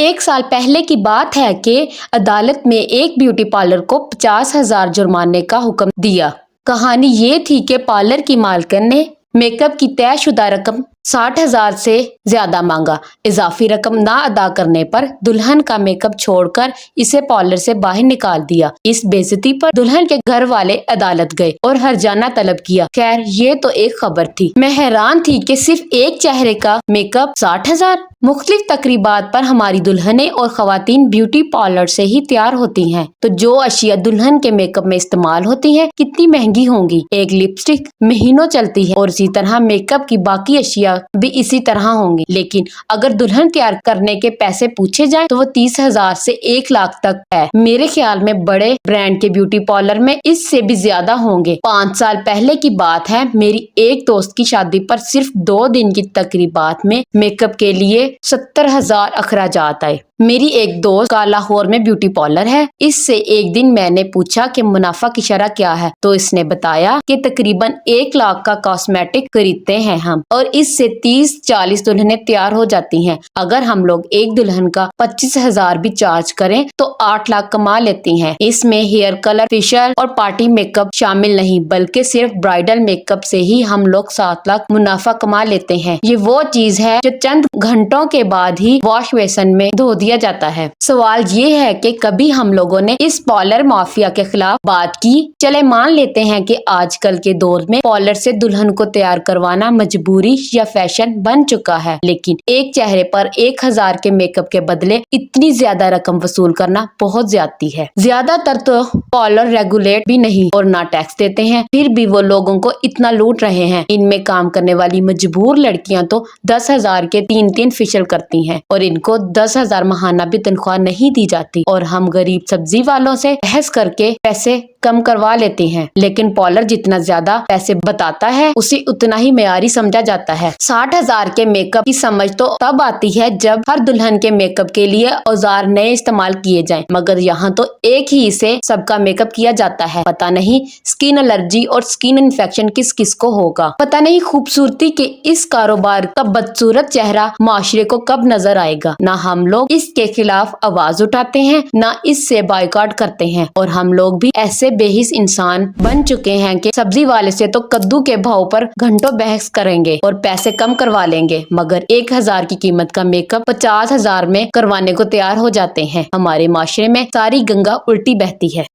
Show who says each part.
Speaker 1: एक साल पहले की बात है कि अदालत में एक ब्यूटी पार्लर को 50,000 जुर्माने का हुक्म दिया। कहानी ये थी कि पार्लर की मालकिन ने मेकअप की तयशुदा रकम 60,000 से ज्यादा मांगा। इजाफी रकम ना अदा करने पर दुल्हन का मेकअप छोड़कर इसे पार्लर से बाहर निकाल दिया। इस बेइज्जती पर दुल्हन के घर वाले अदालत गए और हर्जाना तलब किया। खैर ये तो एक खबर थी। मैं हैरान थी कि सिर्फ एक चेहरे का मेकअप 60,000। मुख्तलिफ तकरीबात पर हमारी दुल्हनें और खवातीन ब्यूटी पार्लर से ही तैयार होती हैं, तो जो अशिया दुल्हन के मेकअप में इस्तेमाल होती हैं कितनी महंगी होंगी। एक लिपस्टिक महीनों चलती है और इसी तरह मेकअप की बाकी अशिया भी इसी तरह होंगी। लेकिन अगर दुल्हन तैयार करने के पैसे पूछे जाएं तो वो 30,000 से 1 लाख तक है। मेरे ख्याल में बड़े ब्रांड के ब्यूटी पार्लर में इससे भी ज्यादा होंगे। 5 साल पहले की बात है, मेरी एक दोस्त की शादी पर सिर्फ 2 दिन की तकरीबात में मेकअप के लिए 70,000 अखराजात आए। मेरी एक दोस्त का लाहौर में ब्यूटी पार्लर है। इससे एक दिन मैंने पूछा कि मुनाफा की शरह क्या है, तो इसने बताया कि तकरीबन 1 लाख का कॉस्मेटिक खरीदते हैं हम, और इससे 30-40 दुल्हनें तैयार हो जाती हैं। अगर हम लोग एक दुल्हन का 25,000 भी चार्ज करें तो 8 लाख कमा लेती हैं। इसमें हेयर कलर, फेशियल और पार्टी मेकअप शामिल नहीं, बल्कि सिर्फ ब्राइडल मेकअप से ही हम लोग 7 लाख मुनाफा कमा लेते हैं। ये वो चीज है जो चंद घंटों के बाद ही वॉश बेसिन में धो दिया जाता है। सवाल ये है कि कभी हम लोगों ने इस पार्लर माफिया के खिलाफ बात की? चले मान लेते हैं कि आजकल के दौर में पार्लर से दुल्हन को तैयार करवाना मजबूरी या फैशन बन चुका है, लेकिन एक चेहरे पर 1,000 के मेकअप के बदले इतनी ज्यादा रकम वसूल करना बहुत ज्यादती है। ज्यादातर तो पार्लर रेगुलेट भी नहीं और ना टैक्स देते हैं, फिर भी वो लोगों को इतना लूट रहे हैं। इनमें काम करने वाली मजबूर लड़कियां तो 10,000 के 3-3 फेशियल करती हैं और इनको 10,000 महाना भी तनख्वाह नहीं दी जाती, और हम गरीब सब्जी वालों से बहस करके पैसे कम करवा लेते हैं। लेकिन पार्लर जितना ज्यादा पैसे बताता है उसे उतना ही मेयारी समझा जाता है। 60,000 के मेकअप की समझ तो तब आती है जब हर दुल्हन के मेकअप के लिए औजार नए इस्तेमाल किए जाएं, मगर यहाँ तो एक ही से सबका मेकअप किया जाता है। पता नहीं स्किन एलर्जी और स्किन इन्फेक्शन किस किस को होगा। पता नहीं खूबसूरती के इस कारोबार का बदसूरत चेहरा माशरे को कब नजर आएगा। ना हम लोग इसके खिलाफ आवाज उठाते हैं, ना इससे बायकॉट करते हैं, और हम लोग भी ऐसे बेहिस इंसान बन चुके हैं कि सब्जी वाले से तो कद्दू के भाव पर घंटों बहस करेंगे और पैसे कम करवा लेंगे, मगर 1,000 की कीमत का मेकअप 50,000 में करवाने को तैयार हो जाते हैं। हमारे माशरे में सारी गंगा उल्टी बहती है।